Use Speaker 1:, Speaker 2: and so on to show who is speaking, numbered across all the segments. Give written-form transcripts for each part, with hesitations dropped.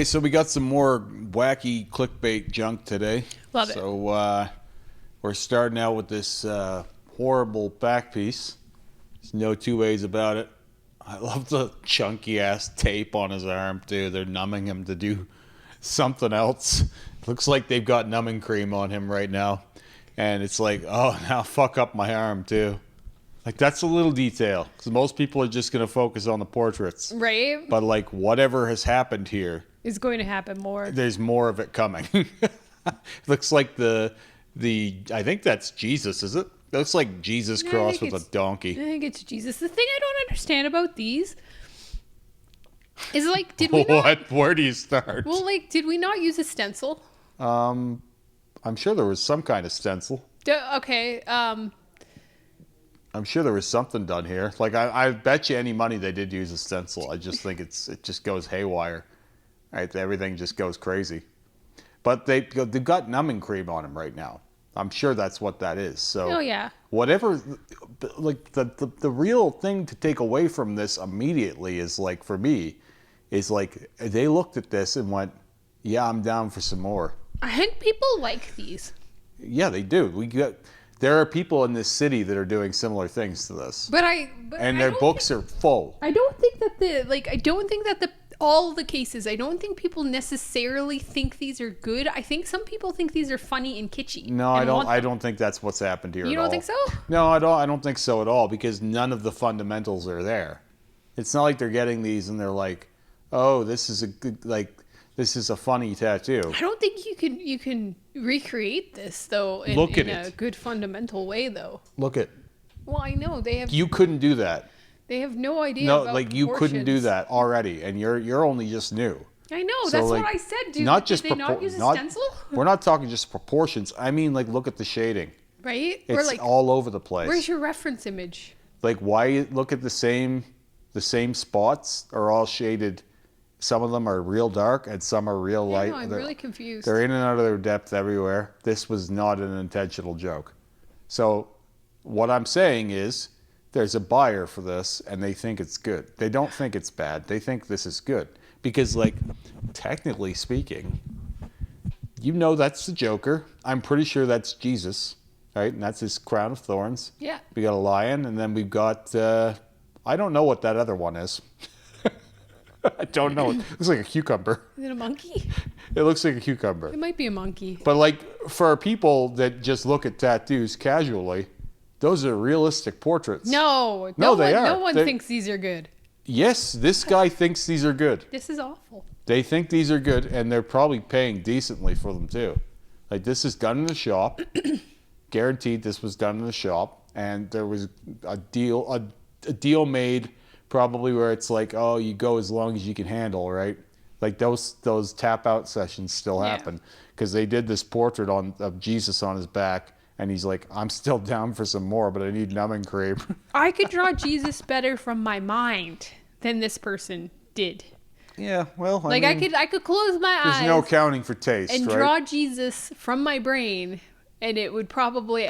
Speaker 1: Okay, so we got some more wacky clickbait junk today.
Speaker 2: Love it.
Speaker 1: So we're starting out with this horrible back piece. There's no two ways about it. I love the chunky ass tape on his arm too. They're numbing him to do something else. Looks like they've got numbing cream on him right now. And it's like, oh, now fuck up my arm too. Like, that's a little detail. Because most people are just going to focus on the portraits.
Speaker 2: Right.
Speaker 1: But, like, whatever has happened here
Speaker 2: is going to happen more.
Speaker 1: There's more of it coming. Looks like the I think that's Jesus, is it? Looks like Jesus crossed with a donkey.
Speaker 2: I think it's Jesus. The thing I don't understand about these is, like, did we not...
Speaker 1: Where do you start?
Speaker 2: Well, like, did we not use a stencil?
Speaker 1: I'm sure there was some kind of stencil.
Speaker 2: Okay,
Speaker 1: I'm sure there was something done here. Like, I bet you any money they did use a stencil. I just think it just goes haywire. Right? Everything just goes crazy. But they've got numbing cream on him right now. I'm sure that's what that is. So,
Speaker 2: oh, yeah.
Speaker 1: Whatever, like, the real thing to take away from this immediately is, like, for me, is, like, they looked at this and went, yeah, I'm down for some more.
Speaker 2: I think people like these.
Speaker 1: Yeah, they do. There are people in this city that are doing similar things to this. And their books are full.
Speaker 2: I don't think that all the cases, I don't think people necessarily think these are good. I think some people think these are funny and kitschy.
Speaker 1: No, I don't think that's what's happened here at all.
Speaker 2: You don't think so?
Speaker 1: No, I don't think so at all, because none of the fundamentals are there. It's not like they're getting these and they're like, oh, this is a good, like, this is a funny tattoo.
Speaker 2: I don't think you can recreate this though in a good fundamental way though.
Speaker 1: Look at.
Speaker 2: Well, I know they have.
Speaker 1: You couldn't do that.
Speaker 2: They have no idea.
Speaker 1: No,
Speaker 2: about
Speaker 1: like, you couldn't do that already, and you're only just new.
Speaker 2: I know,
Speaker 1: so,
Speaker 2: that's
Speaker 1: like,
Speaker 2: what I said, dude.
Speaker 1: Not
Speaker 2: Did
Speaker 1: just
Speaker 2: they not use a stencil?
Speaker 1: We're not talking just proportions. I mean, like, look at the shading.
Speaker 2: Right?
Speaker 1: It's
Speaker 2: or like,
Speaker 1: all over the place.
Speaker 2: Where's your reference image?
Speaker 1: Like, why look at the same spots are all shaded. Some of them are real dark and some are real light.
Speaker 2: No, I'm really confused.
Speaker 1: They're in and out of their depth everywhere. This was not an intentional joke. So what I'm saying is there's a buyer for this and they think it's good. They don't think it's bad. They think this is good. Because, like, technically speaking, you know that's the Joker. I'm pretty sure that's Jesus, right? And that's his crown of thorns.
Speaker 2: Yeah.
Speaker 1: We got a lion, and then we've got, I don't know what that other one is. I don't know. It looks like a cucumber.
Speaker 2: Is it a monkey?
Speaker 1: It looks like a cucumber.
Speaker 2: It might be a monkey.
Speaker 1: But, like, for people that just look at tattoos casually, those are realistic portraits.
Speaker 2: No,
Speaker 1: they are.
Speaker 2: No one thinks these are good.
Speaker 1: Yes, this guy thinks these are good.
Speaker 2: This is awful.
Speaker 1: They think these are good, and they're probably paying decently for them too. Like, this is done in the shop. Guaranteed this was done in the shop, and there was a deal made. Probably where it's like, oh, you go as long as you can handle, right? Like, those tap out sessions still happen, because they did this portrait of Jesus on his back, and he's like, I'm still down for some more, but I need numbing cream.
Speaker 2: I could draw Jesus better from my mind than this person did.
Speaker 1: Yeah, well,
Speaker 2: I could close my eyes.
Speaker 1: There's no accounting for taste,
Speaker 2: and
Speaker 1: right?
Speaker 2: draw Jesus from my brain, and it would probably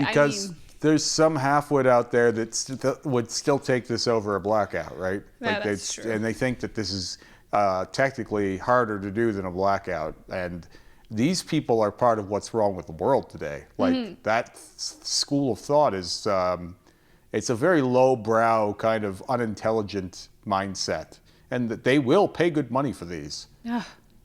Speaker 1: there's some half-wit out there that would still take this over a blackout, right?
Speaker 2: Yeah, that's true.
Speaker 1: And they think that this is technically harder to do than a blackout. And these people are part of what's wrong with the world today. Like, that school of thought is, it's a very low-brow kind of unintelligent mindset. And that they will pay good money for these.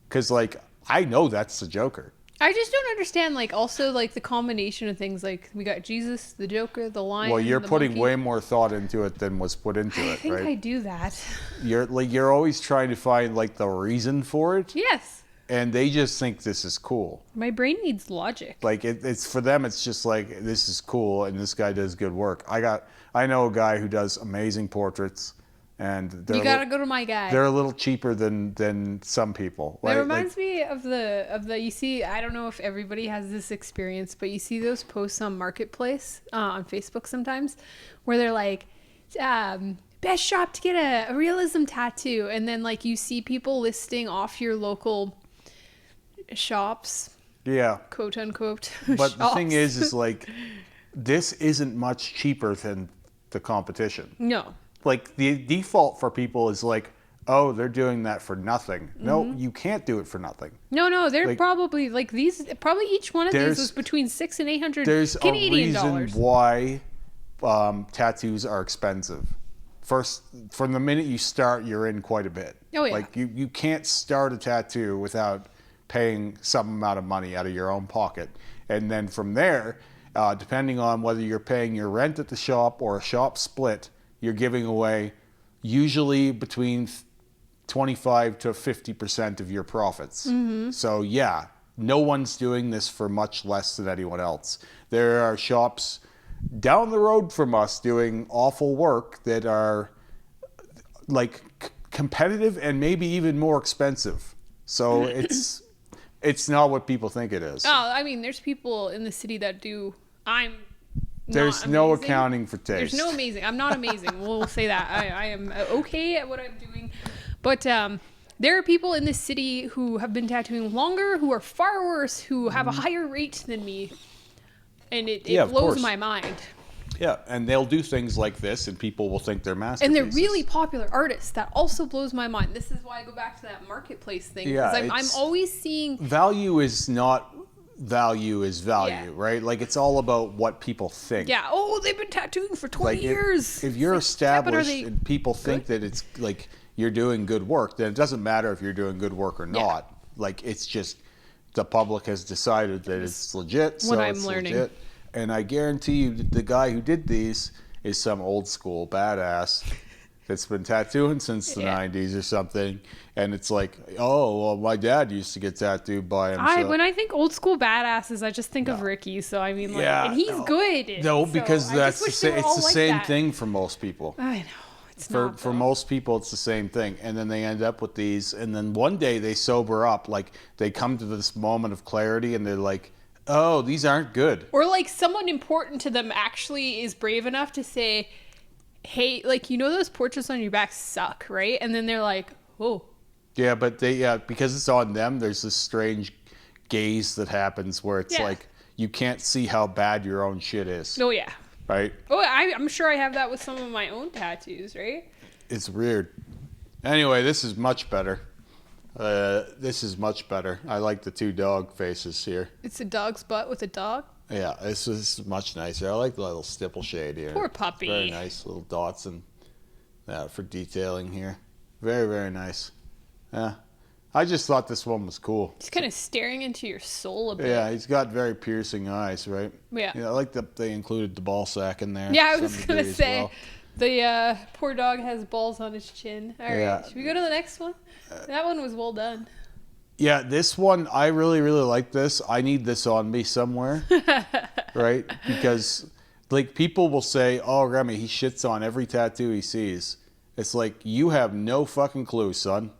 Speaker 1: Because, like, I know that's the Joker.
Speaker 2: I just don't understand, like, also, like, the combination of things. Like, we got Jesus, the Joker, the lion.
Speaker 1: Well, you're putting
Speaker 2: monkey.
Speaker 1: way more thought into it than was put into it, right?
Speaker 2: I think I do that.
Speaker 1: You're always trying to find, like, the reason for it.
Speaker 2: Yes.
Speaker 1: And they just think this is cool.
Speaker 2: My brain needs logic.
Speaker 1: Like, it's for them, it's just like, this is cool, and this guy does good work. I know a guy who does amazing portraits. And
Speaker 2: you gotta go to my guy.
Speaker 1: They're a little cheaper than some people.
Speaker 2: That reminds me of the you see, I don't know if everybody has this experience, but you see those posts on Marketplace on Facebook sometimes where they're like, best shop to get a realism tattoo, and then, like, you see people listing off your local shops.
Speaker 1: Yeah.
Speaker 2: Quote unquote.
Speaker 1: But
Speaker 2: shops.
Speaker 1: The thing is like, this isn't much cheaper than the competition.
Speaker 2: No.
Speaker 1: Like, the default for people is like, oh, they're doing that for nothing. No, you can't do it for nothing.
Speaker 2: No, they're
Speaker 1: Like,
Speaker 2: probably like these. Probably each one of these was between $600 and $800 Canadian dollars.
Speaker 1: There's a reason why tattoos are expensive. First, from the minute you start, you're in quite a bit.
Speaker 2: Oh yeah.
Speaker 1: Like you can't start a tattoo without paying some amount of money out of your own pocket, and then from there, depending on whether you're paying your rent at the shop or a shop split, you're giving away usually between 25 to 50% of your profits. So yeah, no one's doing this for much less than anyone else. There are shops down the road from us doing awful work that are like competitive and maybe even more expensive. So it's not what people think it is.
Speaker 2: Oh, I mean, there's people in the city that do.
Speaker 1: There's no accounting for taste.
Speaker 2: There's no amazing. I'm not amazing. We'll say that. I am okay at what I'm doing. But there are people in this city who have been tattooing longer, who are far worse, who have a higher rate than me. And it blows my mind.
Speaker 1: Yeah, and they'll do things like this, and people will think they're masterpieces.
Speaker 2: And they're really popular artists. That also blows my mind. This is why I go back to that marketplace thing.
Speaker 1: Yeah,
Speaker 2: I'm always seeing...
Speaker 1: Value is not... Value is value, right? Like, it's all about what people think.
Speaker 2: Yeah. Oh, they've been tattooing for 20 years.
Speaker 1: If you're established and people think that it's like you're doing good work, then it doesn't matter if you're doing good work or not. Like, it's just the public has decided that it's legit. So
Speaker 2: I'm learning.
Speaker 1: Legit. And I guarantee you that the guy who did these is some old school badass that's been tattooing since the 90s or something. And it's like, oh, well, my dad used to get tattooed by him.
Speaker 2: When I think old school badasses, I just think of Ricky. So, I mean, like, and he's good.
Speaker 1: No,
Speaker 2: so
Speaker 1: because it's the same
Speaker 2: that.
Speaker 1: thing for most people.
Speaker 2: I know. It's
Speaker 1: for most people, it's the same thing. And then they end up with these. And then one day they sober up. Like, they come to this moment of clarity and they're like, oh, these aren't good.
Speaker 2: Or like someone important to them actually is brave enough to say, hey, like, you know, those portraits on your back suck, right? And then they're like, oh.
Speaker 1: Yeah, but because it's on them, there's this strange gaze that happens where it's like, you can't see how bad your own shit is.
Speaker 2: Oh, yeah.
Speaker 1: Right?
Speaker 2: Oh, I'm sure I have that with some of my own tattoos, right?
Speaker 1: It's weird. Anyway, this is much better. This is much better. I like the two dog faces here.
Speaker 2: It's a dog's butt with a dog?
Speaker 1: Yeah, this is much nicer. I like the little stipple shade here.
Speaker 2: Poor puppy.
Speaker 1: Very nice little dots and for detailing here. Very, very nice. Yeah. I just thought this one was cool.
Speaker 2: He's kind of staring into your soul a bit.
Speaker 1: Yeah, he's got very piercing eyes, right?
Speaker 2: Yeah.
Speaker 1: I like that they included the ball sack in there.
Speaker 2: Yeah, I was going to say. The poor dog has balls on his chin. All right, should we go to the next one? That one was well done.
Speaker 1: Yeah, this one, I really, really like this. I need this on me somewhere, right? Because, like, people will say, oh, Remy, he shits on every tattoo he sees. It's like, you have no fucking clue, son.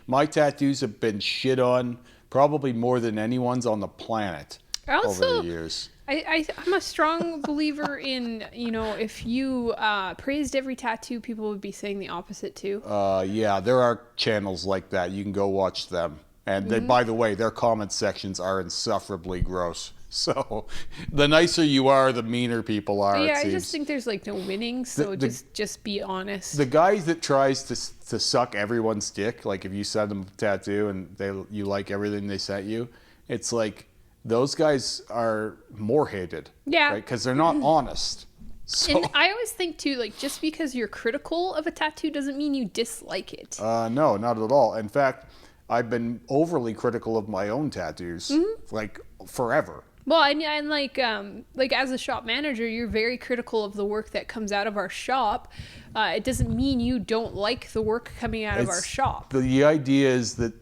Speaker 1: My tattoos have been shit on probably more than anyone's on the planet over the years.
Speaker 2: I'm a strong believer in, you know, if you praised every tattoo, people would be saying the opposite too.
Speaker 1: Yeah, there are channels like that. You can go watch them. And they, by the way, their comment sections are insufferably gross. So the nicer you are, the meaner people are.
Speaker 2: Yeah, I just think there's like no winning. So just be honest.
Speaker 1: The guys that tries to suck everyone's dick, like if you send them a tattoo and you like everything they sent you, it's like those guys are more hated.
Speaker 2: Yeah,
Speaker 1: right? Because they're not honest. So.
Speaker 2: And I always think too, like, just because you're critical of a tattoo doesn't mean you dislike it.
Speaker 1: No, not at all. In fact, I've been overly critical of my own tattoos, like forever.
Speaker 2: Well, and like as a shop manager, you're very critical of the work that comes out of our shop. It doesn't mean you don't like the work coming out of our shop.
Speaker 1: The idea is that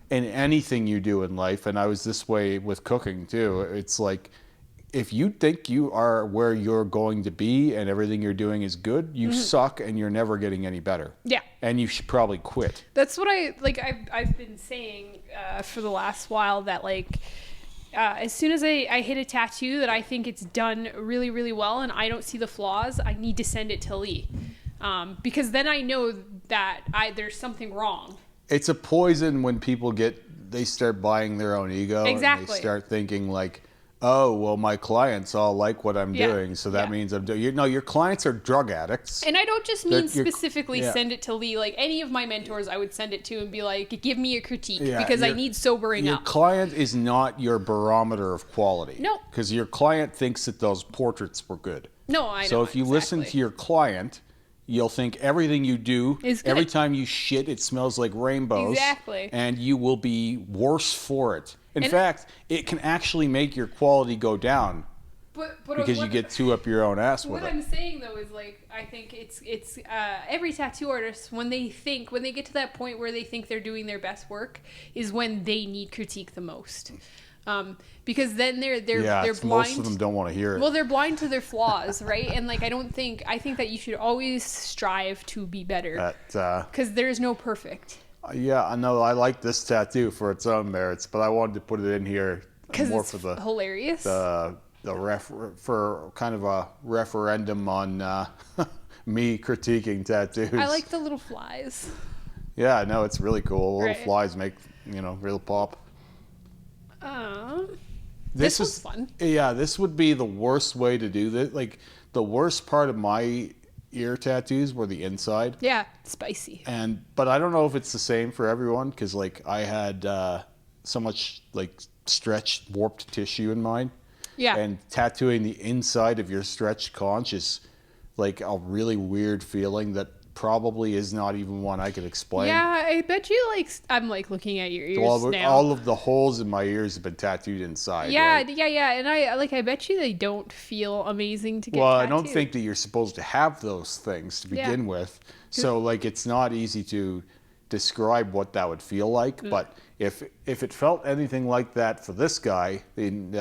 Speaker 1: in anything you do in life, and I was this way with cooking too, it's like, if you think you are where you're going to be and everything you're doing is good, you suck and you're never getting any better. Yeah. And you should probably quit.
Speaker 2: That's what I've been saying for the last while, that like, as soon as I hit a tattoo that I think it's done really, really well and I don't see the flaws, I need to send it to Lee. Because then I know that there's something wrong.
Speaker 1: It's a poison when people they start buying their own ego.
Speaker 2: Exactly.
Speaker 1: And they start thinking like, oh, well, my clients all like what I'm
Speaker 2: Yeah,
Speaker 1: doing, so that
Speaker 2: yeah.
Speaker 1: means I'm doing. No, your clients are drug addicts.
Speaker 2: And I don't just
Speaker 1: They're-
Speaker 2: mean
Speaker 1: you're-
Speaker 2: specifically
Speaker 1: yeah.
Speaker 2: send it to Lee. Like any of my mentors, I would send it to and be like, give me a critique
Speaker 1: Yeah,
Speaker 2: because I
Speaker 1: your-
Speaker 2: need sobering
Speaker 1: Your
Speaker 2: up.
Speaker 1: client is not your barometer of quality.
Speaker 2: No.
Speaker 1: Because your client thinks that those portraits were good.
Speaker 2: No, I know.
Speaker 1: So if you listen
Speaker 2: exactly.
Speaker 1: to your client, you'll think everything you do,
Speaker 2: Is good.
Speaker 1: every time you shit, it smells like rainbows.
Speaker 2: Exactly.
Speaker 1: And you will be worse for it. In
Speaker 2: And-
Speaker 1: fact, it can actually make your quality go down
Speaker 2: but
Speaker 1: because you get too up your own ass with
Speaker 2: What
Speaker 1: it.
Speaker 2: I'm saying though is like I think it's every tattoo artist when they get to that point where they think they're doing their best work is when they need critique the most, because then they're blind.
Speaker 1: Most of them don't want to hear it.
Speaker 2: Well, they're blind to their flaws, right? And like I think that you should always strive to be better because there's no perfect.
Speaker 1: Yeah, I know. I like this tattoo for its own merits, but I wanted to put it in here
Speaker 2: Because
Speaker 1: more
Speaker 2: it's
Speaker 1: for the
Speaker 2: hilarious.
Speaker 1: for kind of a referendum on me critiquing tattoos.
Speaker 2: I like the little flies.
Speaker 1: Yeah, I know, it's really cool. Little
Speaker 2: Right.
Speaker 1: flies make real pop.
Speaker 2: This was fun.
Speaker 1: Yeah, this would be the worst way to do this. Like the worst part of my ear tattoos were the inside.
Speaker 2: Yeah, spicy.
Speaker 1: But I don't know if it's the same for everyone because like I had so much like stretched warped tissue in mine.
Speaker 2: Yeah.
Speaker 1: And tattooing the inside of your stretched conch is like a really weird feeling that probably is not even one I could explain.
Speaker 2: Yeah, I bet you like I'm like looking at your ears now.
Speaker 1: All of the holes in my ears have been tattooed inside.
Speaker 2: Yeah,
Speaker 1: right?
Speaker 2: yeah, and I bet you they don't feel amazing to get
Speaker 1: Well,
Speaker 2: tattooed.
Speaker 1: I don't think that you're supposed to have those things to begin with. So like it's not easy to describe what that would feel like, but if it felt anything like that for this guy, then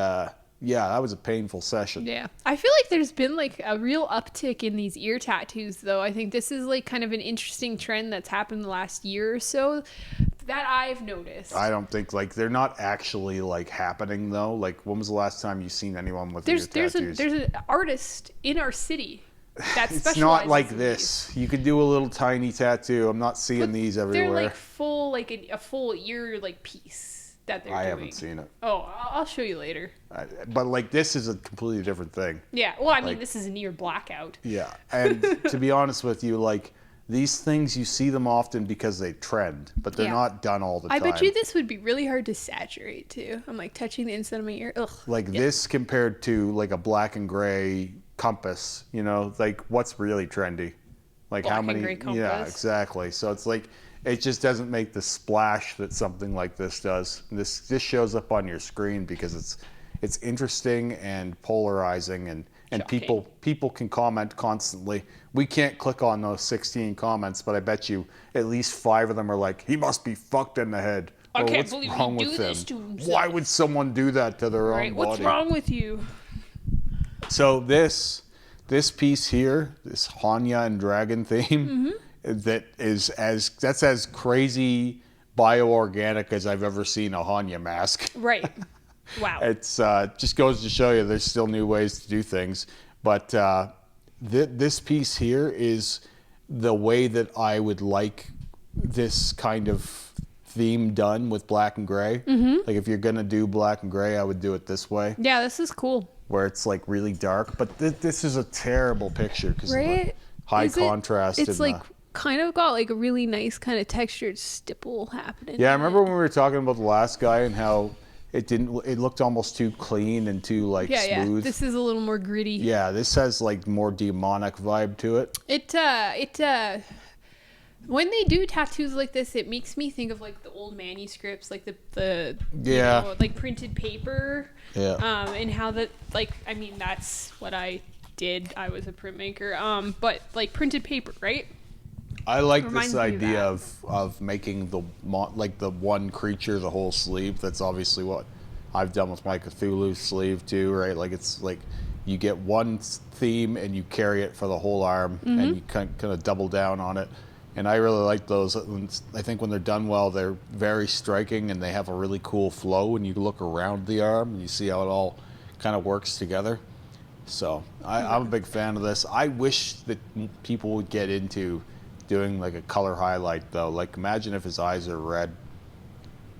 Speaker 1: yeah, that was a painful session.
Speaker 2: Yeah. I feel like there's been like a real uptick in these ear tattoos though. I think this is like kind of an interesting trend that's happened the last year or so that I've noticed.
Speaker 1: I don't think like they're not actually like happening though. Like when was the last time you seen anyone with ear tattoos?
Speaker 2: There's an artist in our city that
Speaker 1: It's
Speaker 2: specializes
Speaker 1: not like
Speaker 2: in
Speaker 1: this. You could do a little tiny tattoo. I'm not seeing these everywhere.
Speaker 2: They're like full like a full ear like piece that they're doing.
Speaker 1: I haven't seen it.
Speaker 2: Oh, I'll show you later.
Speaker 1: But like this is a completely different thing.
Speaker 2: Yeah, well, I mean, this is an ear blackout.
Speaker 1: Yeah, and to be honest with you, like these things you see them often because they trend, but they're not done all the time.
Speaker 2: I bet you this would be really hard to saturate too. I'm like touching the inside of my ear. Ugh.
Speaker 1: Like this compared to like a black and gray compass, like what's really trendy? Like
Speaker 2: Black
Speaker 1: how
Speaker 2: and
Speaker 1: many?
Speaker 2: gray compass.
Speaker 1: Yeah, exactly. So it's like it just doesn't make the splash that something like this does. This shows up on your screen because it's interesting and polarizing and
Speaker 2: Shocking.
Speaker 1: people can comment constantly. We can't click on those 16 comments, but I bet you at least 5 of them are like, he must be fucked in the head.
Speaker 2: I
Speaker 1: Or,
Speaker 2: can't
Speaker 1: what's
Speaker 2: believe he
Speaker 1: wrong
Speaker 2: do
Speaker 1: with
Speaker 2: this
Speaker 1: him?
Speaker 2: to himself."
Speaker 1: Why would someone do that to their
Speaker 2: Right?
Speaker 1: own
Speaker 2: What's
Speaker 1: body?
Speaker 2: wrong with you?
Speaker 1: So this piece here, this Hanya and Dragon theme, that's as crazy bioorganic as I've ever seen a Hanya mask.
Speaker 2: Right. Wow.
Speaker 1: It's just goes to show you there's still new ways to do things. But this piece here is the way that I would like this kind of theme done with black and gray. Like if you're gonna do black and gray, I would do it this way.
Speaker 2: Yeah, this is cool.
Speaker 1: Where it's like really dark, but this is a terrible picture because
Speaker 2: Right?
Speaker 1: of the high
Speaker 2: Is it-
Speaker 1: contrast.
Speaker 2: It's
Speaker 1: and
Speaker 2: like kind of got like a really nice kind of textured stipple happening.
Speaker 1: yeah, I
Speaker 2: in
Speaker 1: remember
Speaker 2: it.
Speaker 1: when we were talking about the last guy and how it looked almost too clean and too like
Speaker 2: Yeah.
Speaker 1: smooth.
Speaker 2: This is a little more gritty.
Speaker 1: Yeah, this has like more demonic vibe to it.
Speaker 2: When they do tattoos like this, it makes me think of like the old manuscripts, like the
Speaker 1: Yeah.
Speaker 2: like printed paper.
Speaker 1: Yeah.
Speaker 2: And how that I mean that's what I did. I was a printmaker. But like printed paper, right?
Speaker 1: I like
Speaker 2: Reminds
Speaker 1: this
Speaker 2: me of
Speaker 1: idea
Speaker 2: that.
Speaker 1: of making the one creature the whole sleeve. That's obviously what I've done with my Cthulhu sleeve too, right? Like it's like you get one theme and you carry it for the whole arm, and you kind of double down on it. And I really like those. I think when they're done well, they're very striking and they have a really cool flow when you look around the arm and you see how it all kind of works together. So I'm a big fan of this. I wish that people would get into doing like a color highlight though. Like imagine if his eyes are red.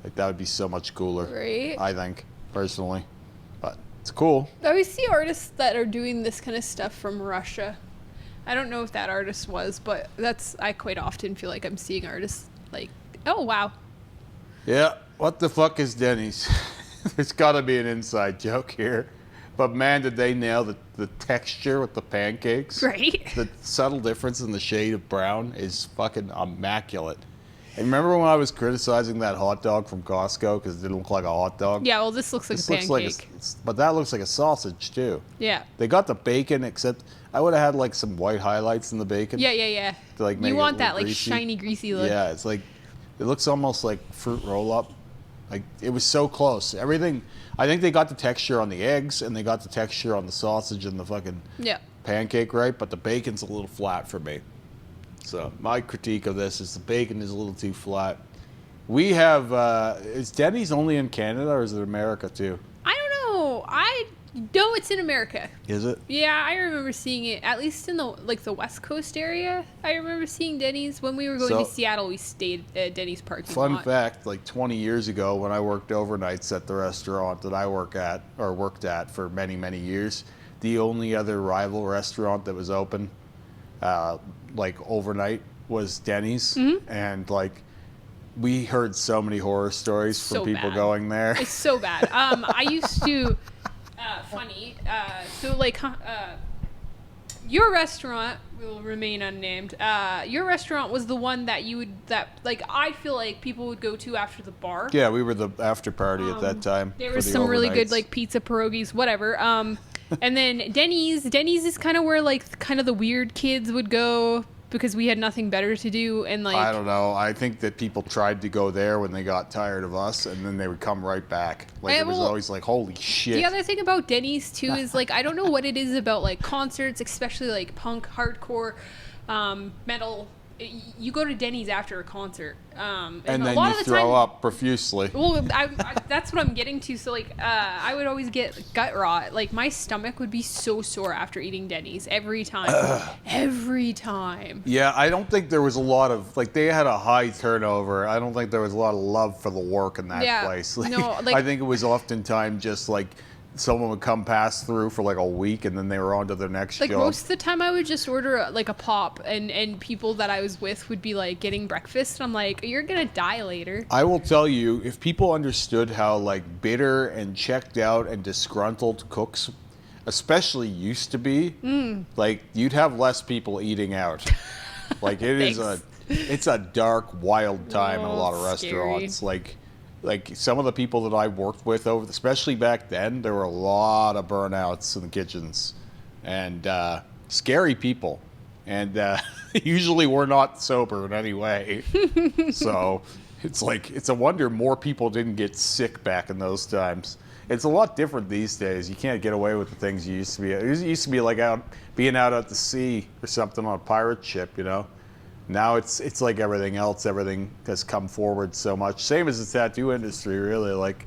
Speaker 1: Like that would be so much cooler.
Speaker 2: Right.
Speaker 1: I think personally, but It's cool.
Speaker 2: I always see artists that are doing this kind of stuff from Russia. I don't know if that artist was, but I quite often feel like I'm seeing artists like, oh wow.
Speaker 1: Yeah, what the fuck is Dennys? There's got to be an inside joke here. But man, did they nail the texture with the pancakes.
Speaker 2: Right.
Speaker 1: The subtle difference in the shade of brown is fucking immaculate. And remember when I was criticizing that hot dog from Costco because it didn't look like a hot dog?
Speaker 2: Yeah, well, this looks like a pancake.
Speaker 1: But that looks like a sausage too.
Speaker 2: Yeah.
Speaker 1: They got the bacon, except I would have had like some white highlights in the bacon.
Speaker 2: Yeah.
Speaker 1: To, like, make
Speaker 2: You
Speaker 1: it
Speaker 2: want
Speaker 1: a
Speaker 2: that
Speaker 1: little
Speaker 2: like
Speaker 1: greasy.
Speaker 2: shiny, greasy look.
Speaker 1: Yeah, it's like it looks almost like fruit roll up. Like it was so close. Everything. I think they got the texture on the eggs and they got the texture on the sausage and the fucking pancake right, but the bacon's a little flat for me. So my critique of this is the bacon is a little too flat. We have is Denny's only in Canada or is it America too?
Speaker 2: I don't know. I know it's in America.
Speaker 1: Is it?
Speaker 2: Yeah, I remember seeing it at least in the West Coast area. I remember seeing Denny's when we were going to Seattle. We stayed at Denny's parking lot.
Speaker 1: Fun fact: like 20 years ago, when I worked overnights at the restaurant that I worked at for many years, the only other rival restaurant that was open, like overnight, was Denny's, and like we heard so many horror stories from people going there.
Speaker 2: It's so bad. I used to. Funny. So like, your restaurant will remain unnamed. Your restaurant was the one that I feel like people would go to after the bar.
Speaker 1: Yeah, we were the after party at that time.
Speaker 2: There was some really good like pizza, pierogies, whatever. And then Denny's is kind of where like kind of the weird kids would go because we had nothing better to do. And like,
Speaker 1: I don't know. I think that people tried to go there when they got tired of us, and then they would come right back. Like it was always like, holy shit.
Speaker 2: The other thing about Denny's too is like I don't know what it is about like concerts, especially like punk, hardcore, metal. You go to Denny's after a concert, and
Speaker 1: then
Speaker 2: a lot
Speaker 1: you
Speaker 2: of the
Speaker 1: throw
Speaker 2: time,
Speaker 1: up profusely.
Speaker 2: Well, I that's what I'm getting to. So like, I would always get gut rot. Like my stomach would be so sore after eating Denny's every time. Every time.
Speaker 1: Yeah, I don't think there was a lot of like they had a high turnover. I don't think there was a lot of love for the work in that place. Like,
Speaker 2: no, like,
Speaker 1: I think it was oftentimes just like someone would come pass through for like a week and then they were on to their next
Speaker 2: like
Speaker 1: job.
Speaker 2: Most of the time I would just order a pop and people that I was with would be like getting breakfast and I'm like, you're gonna die later.
Speaker 1: I will tell you, if people understood how like bitter and checked out and disgruntled cooks especially used to be, like you'd have less people eating out. Like it's a dark, wild time in a lot of restaurants.
Speaker 2: Scary.
Speaker 1: Like some of the people that I worked with especially back then, there were a lot of burnouts in the kitchens and scary people. And usually we're not sober in any way. So it's a wonder more people didn't get sick back in those times. It's a lot different these days. You can't get away with the things you used to be. It used to be like being out at the sea or something on a pirate ship, you know? Now it's like everything else. Everything has come forward so much. Same as the tattoo industry, really. Like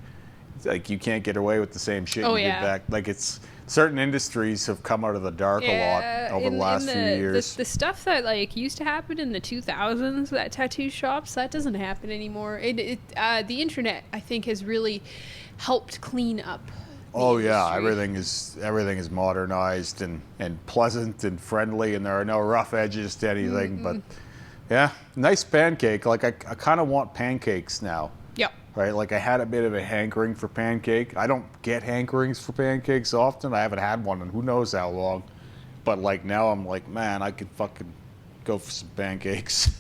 Speaker 1: you can't get away with the same shit you did back. Like certain industries have come out of the dark a lot over the last few years.
Speaker 2: The stuff that like used to happen in the 2000s at tattoo shops, that doesn't happen anymore. The internet, I think, has really helped clean up.
Speaker 1: Oh yeah, everything is modernized and pleasant and friendly, and there are no rough edges to anything. But yeah, nice pancake. Like I kind of want pancakes now.
Speaker 2: Yep.
Speaker 1: Right, like I had a bit of a hankering for pancake. I don't get hankerings for pancakes often. I haven't had one in who knows how long. But like now I'm like, man, I could fucking go for some pancakes.